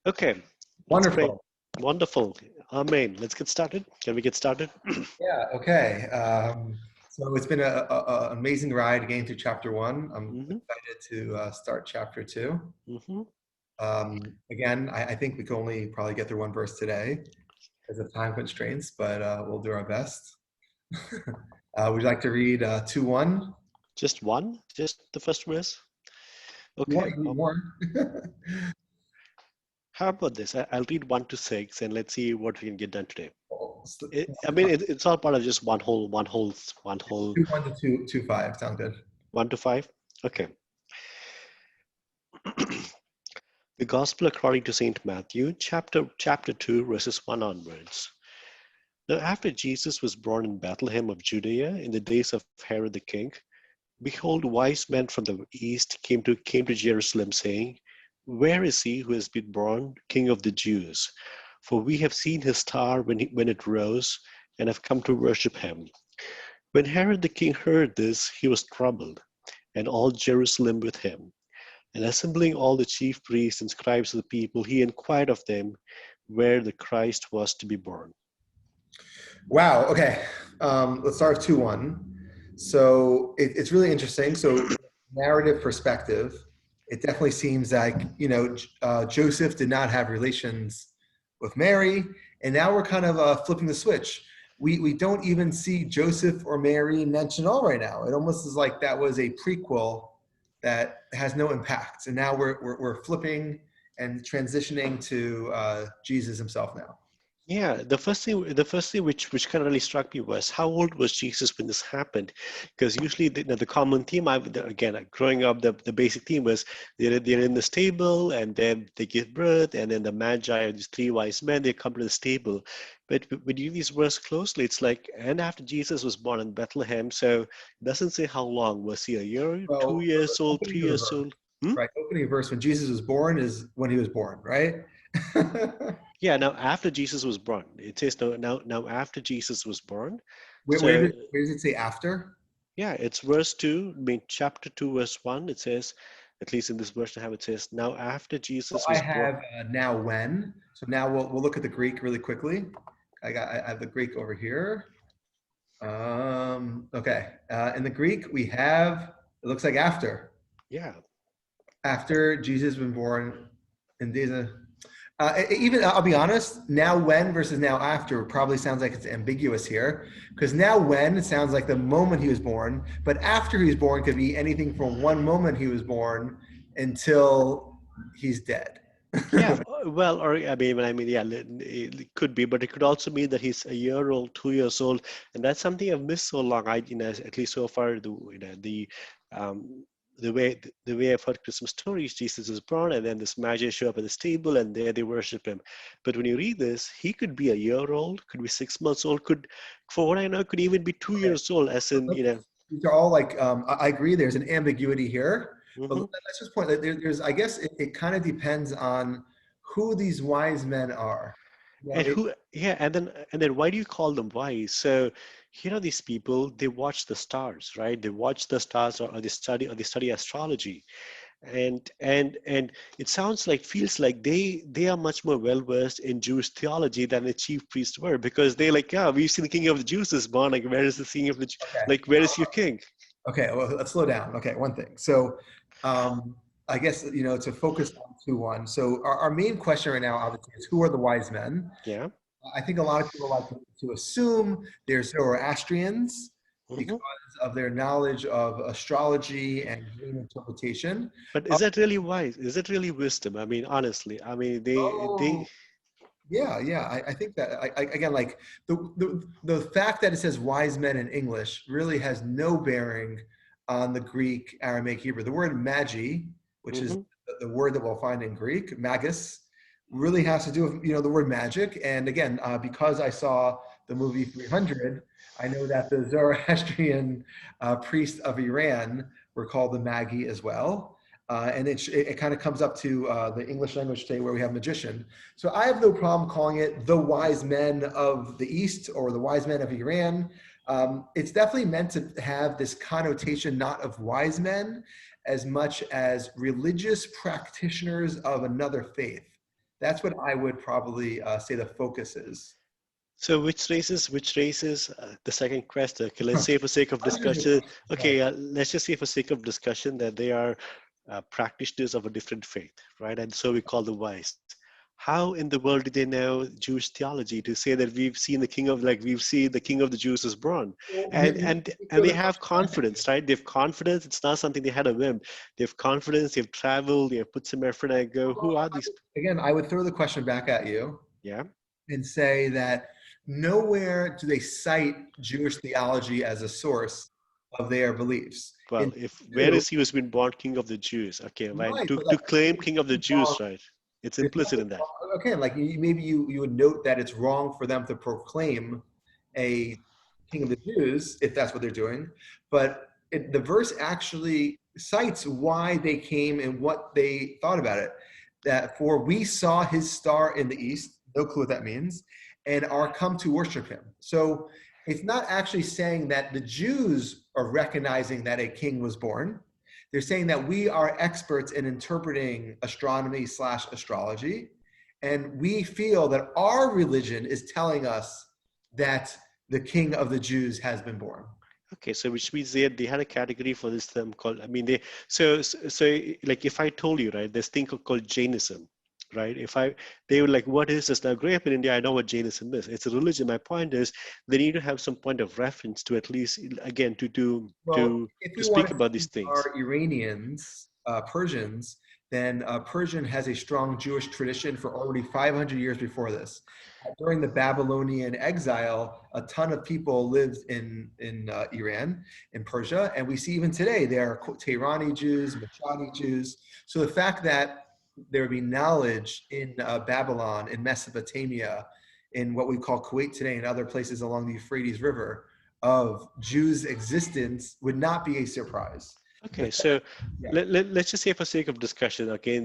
Okay, that's great. Wonderful. Wonderful. Amen. Let's get started. Can we get started? Yeah, okay. So it's been an amazing ride getting through chapter one. I'm hmm excited to start chapter two. hmm Again, I think we can only probably get through one verse today because of time constraints, but we'll do our best. Would you like to read 2:1? Just one? Just the first verse? You Okay. want more? How about this? I'll read 1 to 6 and let's see what we can get done today. Oh, It's all part of just one whole 2:1 to 2:5. Sound good. 1 to 5. Okay. The Gospel according to Saint Matthew, chapter 2, verses 1 onwards. Now, after Jesus was born in Bethlehem of Judea in the days of Herod the king, behold, wise men from the east came to Jerusalem, saying, "Where is he who has been born King of the Jews? For we have seen his star when it rose, and have come to worship him." When Herod the king heard this, he was troubled, and all Jerusalem with him. And assembling all the chief priests and scribes of the people, he inquired of them where the Christ was to be born. Wow. Okay. Let's start with 2:1. So it's really interesting. So narrative perspective, it definitely seems like Joseph did not have relations with Mary, and now we're kind of flipping the switch. We don't even see Joseph or Mary mentioned at all right now. It almost is like that was a prequel that has no impact, and now we're flipping and transitioning to Jesus himself now. Yeah, the first thing which kind of really struck me was how old was Jesus when this happened? Because usually the common theme, again, growing up, the basic theme was they're in the stable and then they give birth, and then the Magi, these three wise men, they come to the stable. But when you read these verse closely, it's like, and after Jesus was born in Bethlehem, so it doesn't say how long. Was he a year, Well, 2 years old, opening three of the years verse, old? Hmm? right? Opening of verse when Jesus was born is when he was born, right? Yeah, now after Jesus was born, it says now after Jesus was born. Where, where, So did, where does it say after? yeah, it's verse 2, chapter 2, verse 1. It says, at least in this version I have, it says, now after So Jesus I was born. have now when. So now we'll look at the Greek really quickly. I have the Greek over here. Okay. In the Greek, we have, it looks like after. Yeah. After Jesus been born in these. Even I'll be honest, now when versus now after probably sounds like it's ambiguous here, because now when it sounds like the moment he was born, but after he was born could be anything from one moment he was born until he's dead. Yeah, well, or yeah, it could be, but it could also mean that he's a year old, 2 years old, and that's something I've missed so long. At least so far, um, the way I've heard Christmas stories, Jesus is born, and then this Magi show up at the stable, and there they worship him. But when you read this, he could be a year old, could be 6 months old, could, for what I know, could even be two Okay. years old, as in, These are all like I agree. There's an ambiguity here, but mhm. let's just point that there's. I guess it kind of depends on who these wise men are. You know, And who, yeah, and then why do you call them wise? So, these people, they watch the stars, right? They watch the stars, or they study astrology, and it feels like they are much more well versed in Jewish theology than the chief priests were, because they're like, yeah, we've seen the king of the Jews is born. Like, where is the king of the okay. like, where is your king? Okay. Well, let's slow down. Okay. One thing. So, I guess to focus on 2:1. So our main question right now, obviously, is who are the wise men? Yeah. I think a lot of people like to assume they're Zoroastrians because hmm of their knowledge of astrology and dream interpretation. But is that really wise? Is it really wisdom? I mean, honestly, they Oh, yeah, yeah. I think that again, like the fact that it says wise men in English really has no bearing on the Greek, Aramaic, Hebrew. The word magi, which is hmm the word that we'll find in Greek, magus, really has to do with the word magic. And again, because I saw the movie 300, I know that the Zoroastrian priests of Iran were called the Magi as well. And it kind of comes up to the English language today where we have magician. So I have no problem calling it the wise men of the East or the wise men of Iran. It's definitely meant to have this connotation not of wise men as much as religious practitioners of another faith. That's what I would probably say the focus is. So which races, the second question, okay, let's say for sake of Answer your discussion, question. Yeah. okay, let's just say for sake of discussion that they are practitioners of a different faith, right? And so we call them wise. How in the world do they know Jewish theology to say that we've seen the king of the Jews is born? Well, And and me and throw they the have question back at you. confidence, right? They have confidence. It's not something they had a whim. They have confidence, they've traveled, they have put some effort and go, Well, who are these? again, I would throw the question back at you Yeah. and say that nowhere do they cite Jewish theology as a source of their beliefs. Well, In if where two, is he was been born king of the Jews? Okay, right. right, To but like to claim there's king of the nothing wrong. Jews, right? It's There's implicit nothing in that. wrong. Okay, like maybe you would note that it's wrong for them to proclaim a king of the Jews if that's what they're doing, but the verse actually cites why they came and what they thought about it. That for we saw his star in the east, no clue what that means, and are come to worship him. So it's not actually saying that the Jews are recognizing that a king was born. They're saying that we are experts in interpreting astronomy slash astrology, and we feel that our religion is telling us that the king of the Jews has been born. Okay, so which means they had a category for this term called, I mean, they, so like if I told you, right, this thing called Jainism, right? If I, they were like, what is this? Now, growing up in India, I know what Jainism is. It's a religion. My point is, they need to have some point of reference to at least, again, Well, if to we want speak to about these see things. our Iranians, Persians, then Persian has a strong Jewish tradition for already 500 years before this. During the Babylonian exile, a ton of people lived in Iran, in Persia, and we see even today there are Tehrani Jews, Mashhadi Jews. So the fact that there would be knowledge in Babylon, in Mesopotamia, in what we call Kuwait today, and other places along the Euphrates River, of Jews' existence would not be a surprise. The Okay, fact, so yeah. let's just say for sake of discussion, okay,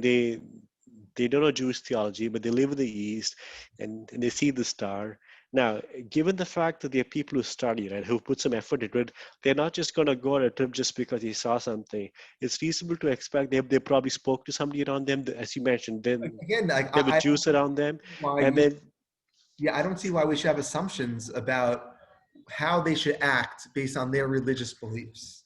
they don't know Jewish theology, but they live in the East and they see the star. Now, given the fact that there are people who study, right, who put some effort into it, they're not just going to go on a trip just because they saw something. It's reasonable to expect they probably spoke to somebody around them, as you mentioned, then Again, like there were I don't Jews around them, see why and we, then yeah, I don't see why we should have assumptions about how they should act based on their religious beliefs.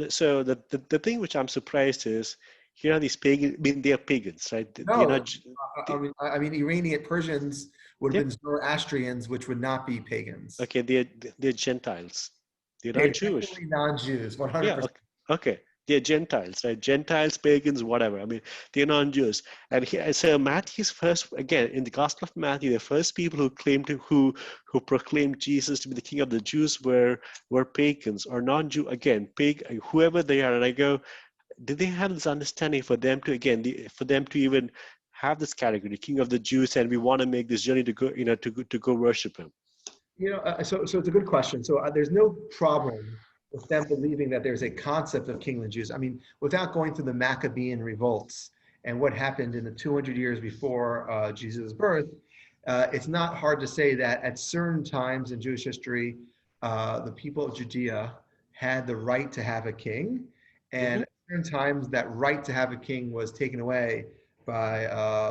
so the thing which I'm surprised is here are these pagan, I mean, they are pagans, right? They're No, not, I mean, Iranian Persians would have they're, been Zoroastrians, which would not be pagans. okay, they're Gentiles. They're They're not Jewish. definitely non-Jews, Yeah, 100%. okay. Okay. They're Gentiles, right? Gentiles, pagans, whatever. I mean, they're non-Jews. And here, so Matthew's first, again, in the Gospel of Matthew, the first people who claimed to, who proclaimed Jesus to be the King of the Jews were pagans or non-Jew. Again, whoever they are. And I go, did they have this understanding for them to for them to even have this category, King of the Jews, and we want to make this journey to go, to go worship him? So it's a good question. So there's no problem with them believing that there's a concept of kingly Jews. I mean, without going through the Maccabean revolts and what happened in the 200 years before Jesus' birth, it's not hard to say that at certain times in Jewish history, the people of Judea had the right to have a king, Hmm. and at certain times that right to have a king was taken away by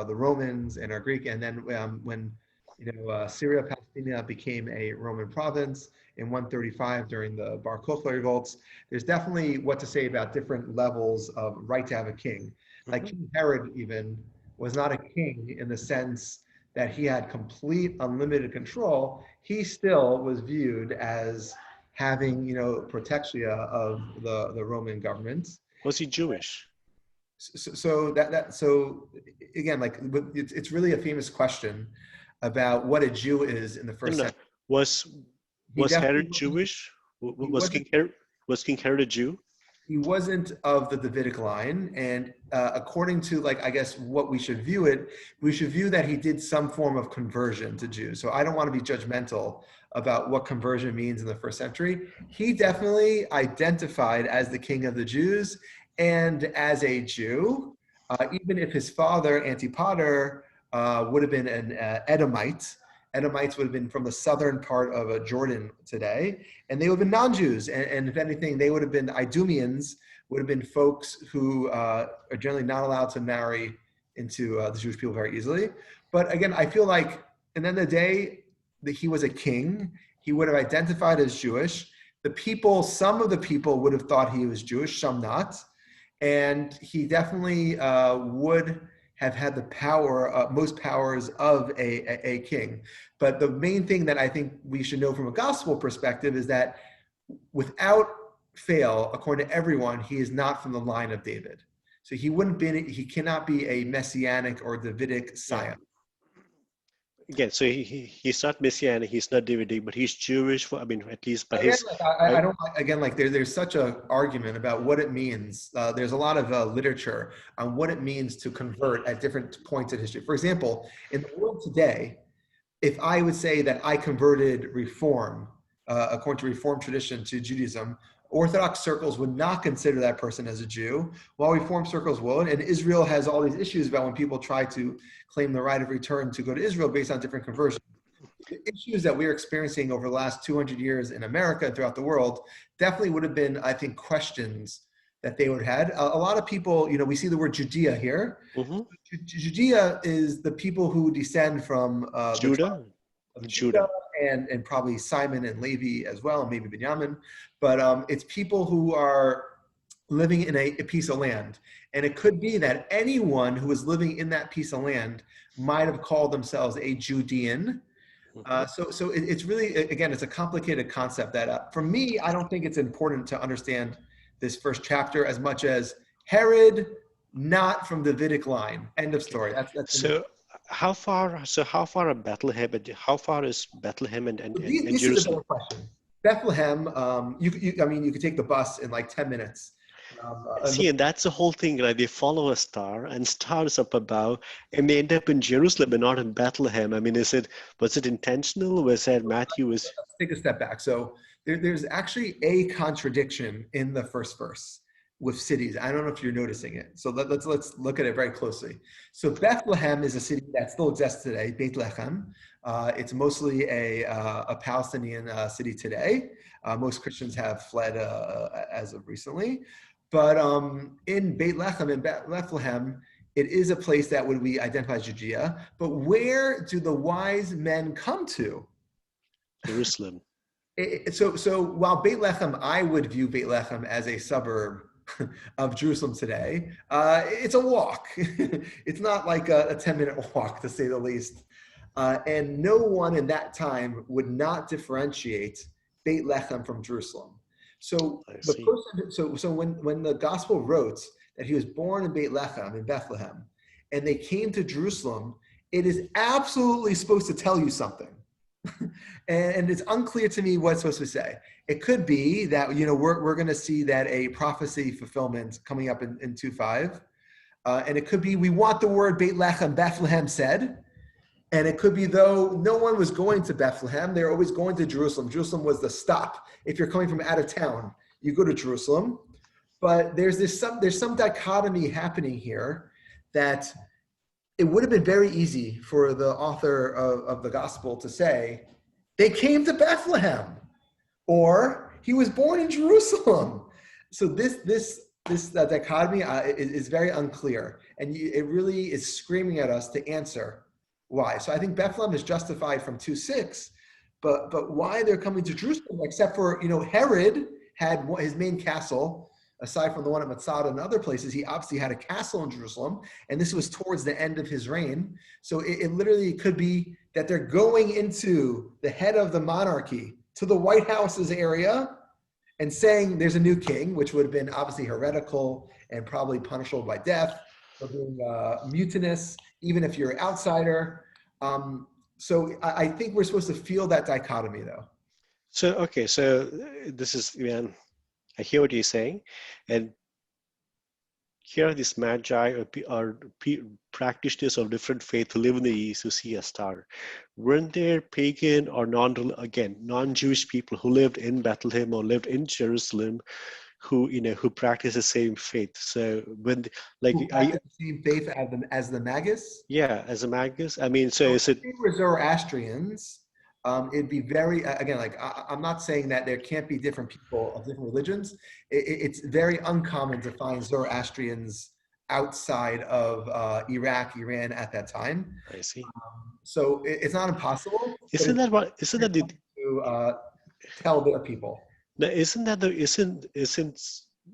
the Romans and our Greek, and then when Syria, Palestina became a Roman province in 135 during the Bar Kokhba revolts. There's definitely what to say about different levels of right to have a king. Like Hmm. King Herod even was not a king in the sense that he had complete unlimited control. He still was viewed as having, protexia of the Roman government. Was he Jewish? So again, like it's really a famous question about what a Jew is in the No, first no. century. Was He was definitely Herod wasn't. Jewish? He Was wasn't. King Herod a Jew? He wasn't of the Davidic line, and according to like I guess what we should view that he did some form of conversion to Jews. So I don't want to be judgmental about what conversion means in the first century. He definitely identified as the king of the Jews and as a Jew, even if his father Antipater would have been an Edomite. Edomites would have been from the southern part of Jordan today, and they would have been non-Jews. And if anything, they would have been Idumeans, would have been folks who are generally not allowed to marry into the Jewish people very easily. But again, I feel like at the end of the day, that he was a king. He would have identified as Jewish. The people, some of the people would have thought he was Jewish, some not. And he definitely would have had the power, most powers of a king. But the main thing that I think we should know from a gospel perspective is that without fail, according to everyone, he is not from the line of David. So he cannot be a messianic or Davidic scion. Again, so he's not Messianic, he's not Davidic, but he's Jewish. I mean, at least by Again, his. like, I don't again like there's such an argument about what it means. There's a lot of literature on what it means to convert at different points in history. For example, in the world today, if I would say that I converted Reform, according to Reform tradition, to Judaism, Orthodox circles would not consider that person as a Jew, while Reform circles would. And Israel has all these issues about when people try to claim the right of return to go to Israel based on different conversions. The issues that we're experiencing over the last 200 years in America and throughout the world definitely would have been, I think, questions that they would have had. A lot of people, we see the word Judea here. Mm-hmm. Judea is the people who descend from Judah. Judah and probably Simon and Levi as well, and maybe Benjamin. But it's people who are living in a piece of land. And it could be that anyone who is living in that piece of land might have called themselves a Judean. So it's really, again, it's a complicated concept that for me, I don't think it's important to understand this first chapter as much as Herod, not from the Davidic line. End of story. That's so how far are Bethlehem, how far is Bethlehem and this Jerusalem? is a better question. Bethlehem, you could take the bus in like 10 minutes. See, and that's the whole thing, right? They follow a star, and stars up above, and they end up in Jerusalem and not in Bethlehem. I mean, was it intentional? Was that Matthew was? Let's take a step back. So there's actually a contradiction in the first verse with cities. I don't know if you're noticing it. So let's look at it very closely. So Bethlehem is a city that still exists today, Bethlehem. It's mostly a Palestinian city today. Most Christians have fled as of recently. But in Bethlehem, it is a place that would be identified as Judea. But where do the wise men come to? Jerusalem. So while Bethlehem, I would view Bethlehem as a suburb of Jerusalem today, it's a walk. It's not like a 10-minute walk, to say the least. And no one in that time would not differentiate Bethlehem from Jerusalem. So when the gospel wrote that he was born in Bethlehem, and they came to Jerusalem, it is absolutely supposed to tell you something. And it's unclear to me what it's supposed to say. It could be that, we're going to see that a prophecy fulfillment coming up in 2:5. And it could be, we want the word Bethlehem said. And it could be, though no one was going to Bethlehem, they're always going to Jerusalem. Jerusalem was the stop. If you're coming from out of town, you go to Jerusalem. But there's some dichotomy happening here that it would have been very easy for the author of the gospel to say, they came to Bethlehem, or he was born in Jerusalem. So this dichotomy is very unclear, and it really is screaming at us to answer why. So I think Bethlehem is justified from 2:6, but why they're coming to Jerusalem, except for, Herod had his main castle. Aside from the one at Masada and other places, he obviously had a castle in Jerusalem, and this was towards the end of his reign. So it literally could be that they're going into the head of the monarchy, to the White House's area, and saying there's a new king, which would have been obviously heretical and probably punishable by death for being mutinous, even if you're an outsider. So I think we're supposed to feel that dichotomy, though. So this is, I hear what you're saying, and here are these Magi or practitioners of different faith who live in the East who see a star. Weren't there pagan or non-Jewish people who lived in Bethlehem or lived in Jerusalem who practice the same faith? So when the same faith as the Magus? Yeah, as a Magus. I mean, so is it? If they were Zoroastrians, it'd be very, again, I'm not saying that there can't be different people of different religions. It's very uncommon to find Zoroastrians outside of Iraq, Iran at that time. I see. So it's not impossible, but Isn't it's that what? Isn't very that the? tough to tell their people. Now, isn't that the? Isn't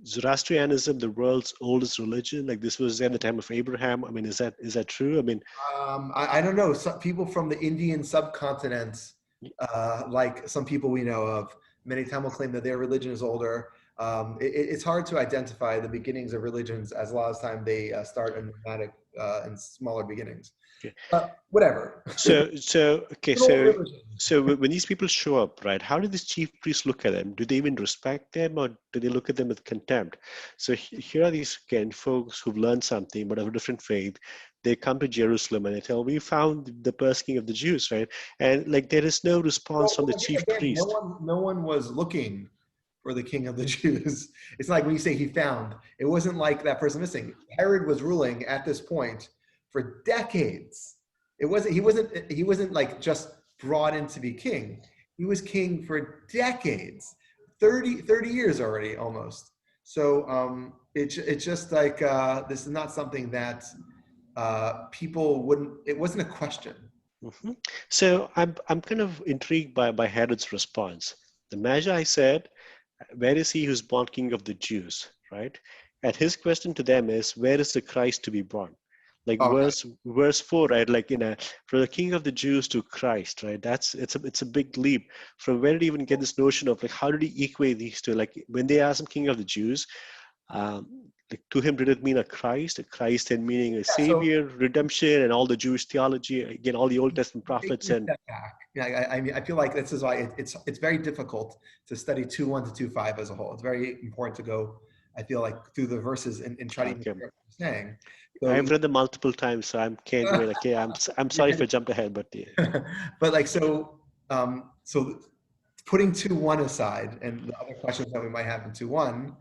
Zoroastrianism the world's oldest religion? Like this was at the time of Abraham. I mean, is that true? I mean, I don't know. Some people from the Indian subcontinent, like some people we know of, many Tamil claim that their religion is older. It's hard to identify the beginnings of religions, as a lot of time they start in nomadic and smaller beginnings. okay. But whatever. Okay, An old religion. so when these people show up, right? How do these chief priests look at them? Do they even respect them, or do they look at them with contempt? So here are these again folks who've learned something but of a different faith. They come to Jerusalem and they tell, "We found the first king of the Jews," right? And like there is no response from the chief Again, priest. no one was looking for the king of the Jews. It's like when you say he found, it wasn't like that person missing. Herod was ruling at this point for decades. He wasn't like just brought in to be king. He was king for decades, 30 years already almost. So it's just like this is not something that people wouldn't, it wasn't a question. Mhm. So I'm kind of intrigued by Herod's response. The Magi said, "Where is he who's born King of the Jews?" Right? And his question to them is, "Where is the Christ to be born?" Like Okay. verse 4, right? Like from the King of the Jews to Christ, right? It's a big leap. From where did he even get this notion of like how did he equate these two? Like when they asked him King of the Jews, like to him did it mean a Christ and meaning a Yeah, so savior, redemption, and all the Jewish theology, again, all the Old Testament prophets taking a and step back, yeah, I mean, I feel like this is why it's very difficult to study 2:1 to 2:5 as a whole. It's very important to go, I feel like, through the verses and try to even okay. figure out what you're saying. So, I've read them multiple times, so I can't wait. Okay, I'm sorry if I jumped ahead, but yeah. but like so putting 2:1 aside and the other questions that we might have in 2:1,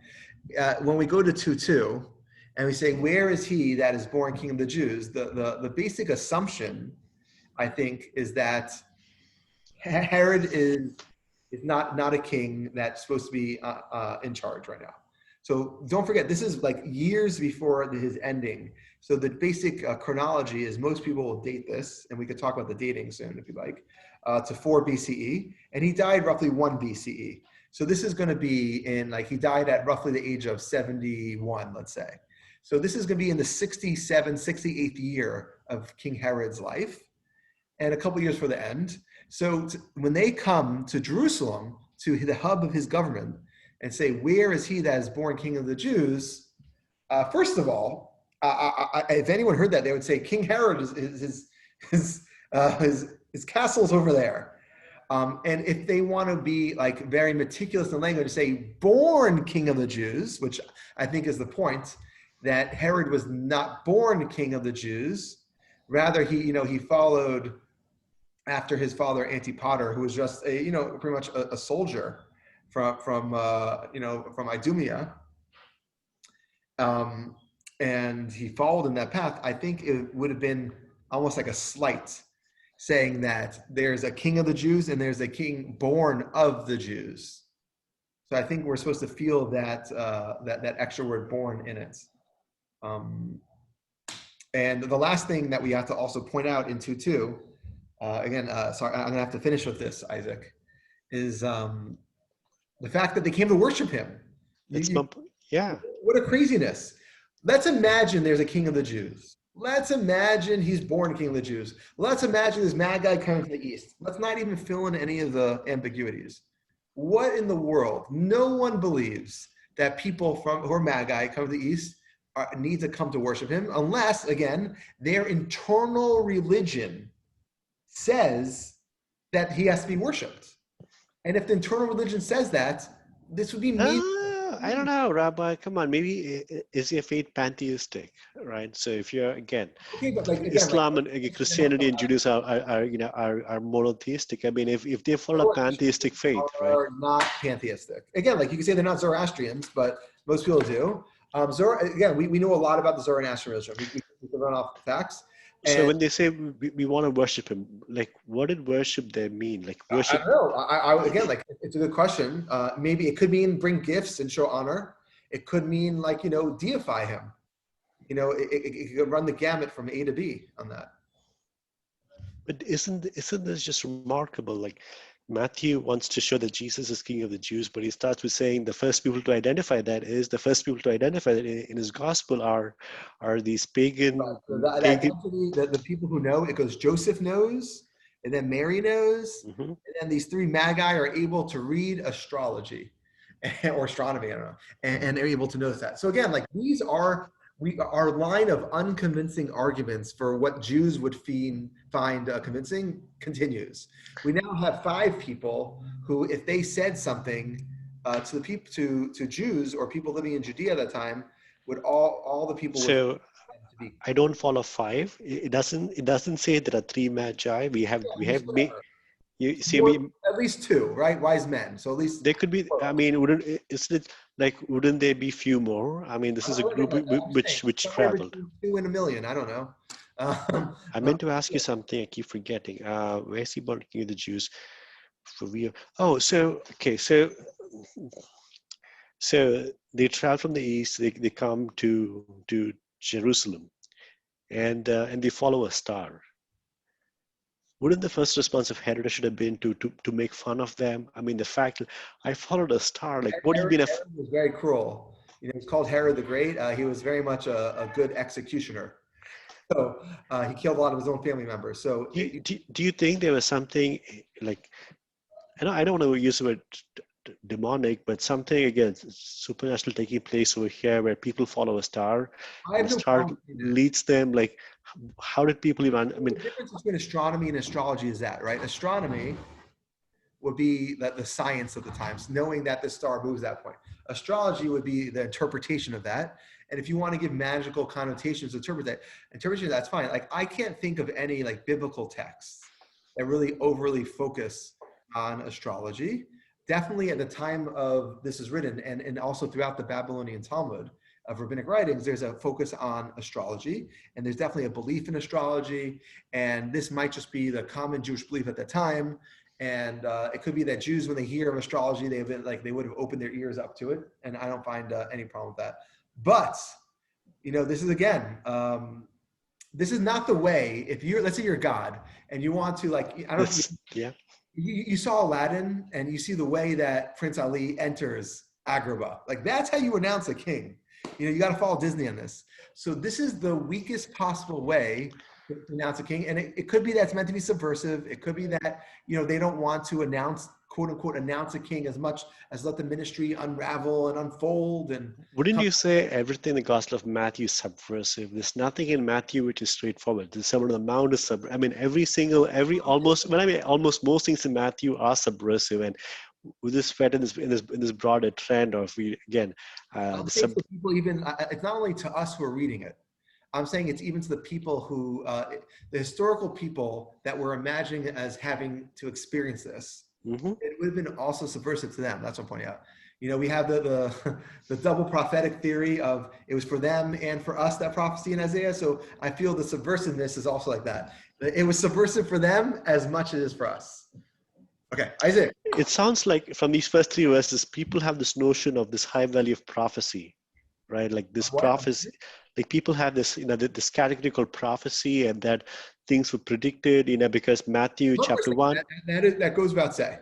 when we go to 2:2 and we say, where is he that is born king of the Jews? The basic assumption, I think, is that Herod is not a king that's supposed to be in charge right now. So don't forget, this is like years before his ending. So the basic chronology is most people will date this, and we could talk about the dating soon if you like, to 4 BCE, and he died roughly 1 BCE. So this is going to be in like he died at roughly the age of 71, let's say. So this is going to be in the 68th year of King Herod's life, and a couple years for the end. So when they come to Jerusalem, to the hub of his government, and say, where is he that is born king of the Jews? First of all, if anyone heard that, they would say King Herod his castle's over there. And if they want to be like very meticulous in language, say born king of the Jews, which I think is the point, that Herod was not born king of the Jews. Rather, he followed after his father Antipater, who was just pretty much a soldier from Idumea, and he followed in that path. I think it would have been almost like a slight, saying that there's a king of the Jews and there's a king born of the Jews. So I think we're supposed to feel that that extra word "born" in it. And the last thing that we have to also point out in 2:2, again, sorry, I'm gonna have to finish with this, Isaac, is the fact that they came to worship him. Yeah. What a craziness. Let's imagine there's a king of the Jews. Let's imagine he's born king of the Jews. Let's imagine there's Magi coming from the east. Let's not even fill in any of the ambiguities. What in the world? No one believes that people who are Magi come from the east need to come to worship him unless, again, their internal religion says that he has to be worshipped. And if the internal religion says that, this would be mean. I don't know, Rabbi. Come on, maybe is your faith pantheistic, right? So if you're again, Okay, but like again, like Islam and Christianity and Judaism are monotheistic. I mean, if they follow a pantheistic faith, right? are not pantheistic. Again, like you can say they're not Zoroastrians, but most people do. Again, we know a lot about the Zoroastrianism. We can run off facts. So And when they say we want to worship him, like what did worship there mean? Like I worship? don't know. Again, like it's a good question. Maybe it could mean bring gifts and show honor. It could mean like deify him. it could run the gamut from A to B on that. But isn't this just remarkable? Like Matthew wants to show that Jesus is King of the Jews, but he starts with saying the first people to identify that in his gospel are these Right. pagan So the pagan. identity, the people who know, it goes Joseph knows, and then Mary knows, Mhm. and then these three magi are able to read astrology or astronomy, I don't know, and they're able to notice that. So again, like these are our line of unconvincing arguments for what Jews would find convincing continues. We now have five people who, if they said something to the people to Jews or people living in Judea at that time, would all the people would So to be I don't follow five. It doesn't say there are three magi. You see, I more, mean, at least two, right? Wise men. So at least there could be. I mean, isn't it like wouldn't there be few more? I mean, this is a group I'm saying which somewhere traveled. between 2 and 1 million. I don't know. I Uh, meant to ask you something. I keep forgetting. Where's he about King of the Jews? For real. Oh, so okay, so they travel from the east. They come to Jerusalem, and they follow a star. Wouldn't the first response of Herod should have been to make fun of them? I mean, the fact that I followed a star. Like, what do you Herod, mean? Herod was very cruel. He's called Herod the Great. He was very much a good executioner. So he killed a lot of his own family members. So Do you think there was something like I don't want to use the word demonic, but something again supernatural taking place over here where people follow a star, I and have the no star problem with that. leads them. Like, how did people even? I mean, The difference between astronomy and astrology is that, right? Astronomy would be the science of the times, knowing that the star moves that point. Astrology would be the interpretation of that. And if you want to give magical connotations to interpretation, that's fine. Like I can't think of any like biblical texts that really overly focus on astrology. Definitely at the time of this is written, and also throughout the Babylonian Talmud of rabbinic writings, there's a focus on astrology, and there's definitely a belief in astrology. And this might just be the common Jewish belief at the time, and it could be that Jews, when they hear of astrology, they would have opened their ears up to it, and I don't find any problem with that. But this is again, this is not the way. If you're, let's say you're God, and you want to I don't. yeah. You saw Aladdin, and you see the way that Prince Ali enters Agrabah. Like that's how you announce a king. You got to follow Disney on this. So this is the weakest possible way to announce a king, and it could be that's meant to be subversive. It could be that they don't want to announce, quote unquote, announce a king as much as let the ministry unravel and unfold. And Wouldn't you say everything in the Gospel of Matthew is subversive? There's nothing in Matthew which is straightforward. The Sermon on the Mount is I mean, almost most things in Matthew are subversive, and with this fed in this broader trend of I'm the saying sub. to people, even it's not only to us who are reading it. I'm saying it's even to the people who, the historical people that we're imagining as having to experience this. Mhm. It would have been also subversive to them. That's what I'm pointing out. We have the double prophetic theory of it was for them and for us, that prophecy in Isaiah. So I feel the subversiveness is also like that. It was subversive for them as much as it is for us. Okay, Isaiah. It sounds like from these first three verses, people have this notion of this high value of prophecy, right? Like this What? prophecy, like people have this, this category called prophecy, and that things were predicted, because Matthew chapter 1. That goes without saying.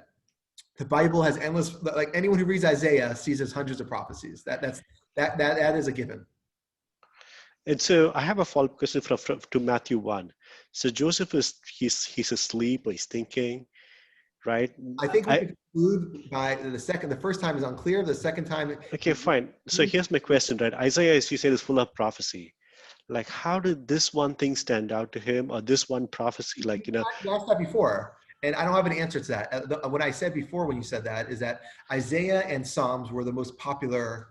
The Bible has endless, like anyone who reads Isaiah sees there's hundreds of prophecies. That is a given. And so I have a follow-up question to Matthew 1. So Joseph he's asleep, or he's thinking, right? I think we could conclude by the first time is unclear. The second time. Okay, fine. So here's my question, right? Isaiah, as you said, is full of prophecy. Like, how did this one thing stand out to him, or this one prophecy? You asked that before, and I don't have an answer to that. What I said before when you said that is that Isaiah and Psalms were the most popular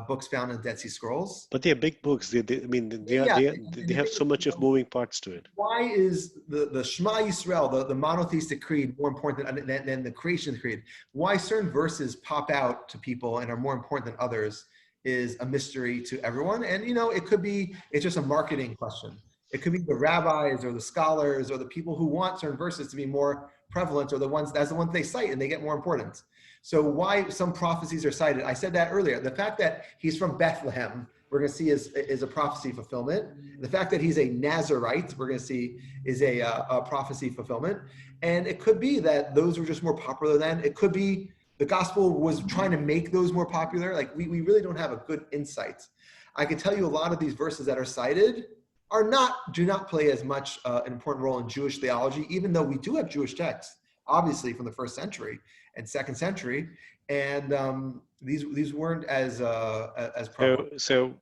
books found in the Dead Sea Scrolls. But they're big books. I mean, Yeah, and they the have thing so is, much of moving parts to it. why is the Shema Yisrael, the monotheistic creed, more important than the creation creed? Why certain verses pop out to people and are more important than others is a mystery to everyone. And it could be it's just a marketing question. It could be the rabbis or the scholars or the people who want certain verses to be more prevalent, or the ones they cite and they get more important. So why some prophecies are cited? I said that earlier. The fact that he's from Bethlehem, we're going to see is a prophecy fulfillment. The fact that he's a Nazarite, we're going to see is a prophecy fulfillment. And it could be that those were just more popular then. It could be the gospel was trying to make those more popular. Like we really don't have a good insight. I can tell you a lot of these verses that are cited do not play as much an important role in Jewish theology, even though we do have Jewish texts, obviously from the 1st century and 2nd century, and these weren't as prevalent. So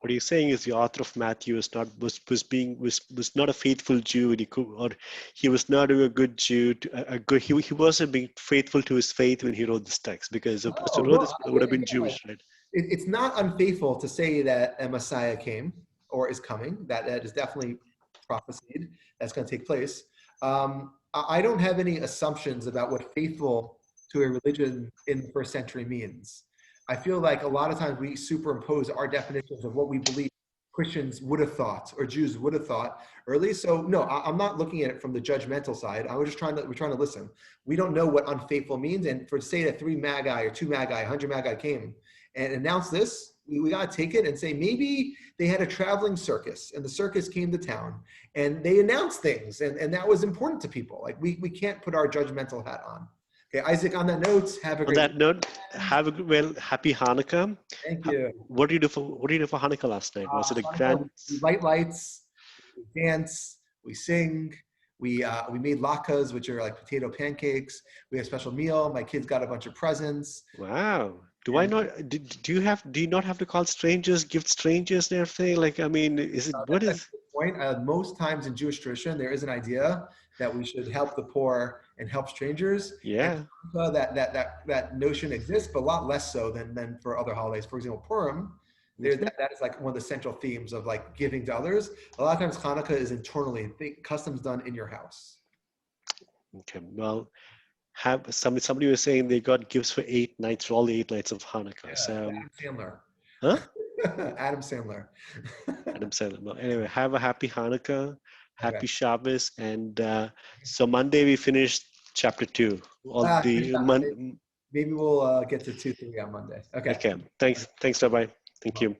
what you're saying is the author of Matthew was not a faithful Jew, and he was not a good Jew. He wasn't being faithful to his faith when he wrote this text, because to wrote this would have been Jewish, right? It's not unfaithful to say that a Messiah came or is coming. That is definitely prophesied. That's going to take place. I don't have any assumptions about what faithful to a religion in the 1st century means. I feel like a lot of times we superimpose our definitions of what we believe Christians would have thought or Jews would have thought early. So no, I'm not looking at it from the judgmental side. We're trying to listen. We don't know what unfaithful means. And for say that 3 Magi or 2 Magi, 100 Magi came and announced this, we got to take it and say, maybe they had a traveling circus and the circus came to town and they announced things and that was important to people. Like we can't put our judgmental hat on. Okay, Isaac, on that note, have a great On that note, happy Hanukkah. Thank you. What did you do for Hanukkah last night? Was it a grand? We light lights, we dance, we sing, we made latkes, which are like potato pancakes. We had a special meal. My kids got a bunch of presents. Wow. Do you not have to call strangers, gift strangers and everything? Like, I mean, what is? Point. Most times in Jewish tradition, there is an idea that we should help the poor and help strangers. Yeah. And that notion exists, but a lot less so than for other holidays. For example, Purim, that is like one of the central themes of like giving to others. A lot of times Hanukkah is internally, customs done in your house. Okay. Well, somebody was saying they got gifts for 8 nights, for all the 8 nights of Hanukkah. Yeah, So, Adam Sandler. huh? Adam Sandler. Adam Sandler. Well, anyway, have a happy Hanukkah, happy Okay. Shabbos, and so Monday we finished chapter 2. Maybe we'll get to 2, 3 on Monday. Okay. Okay. Thanks, Rabbi. Thank you.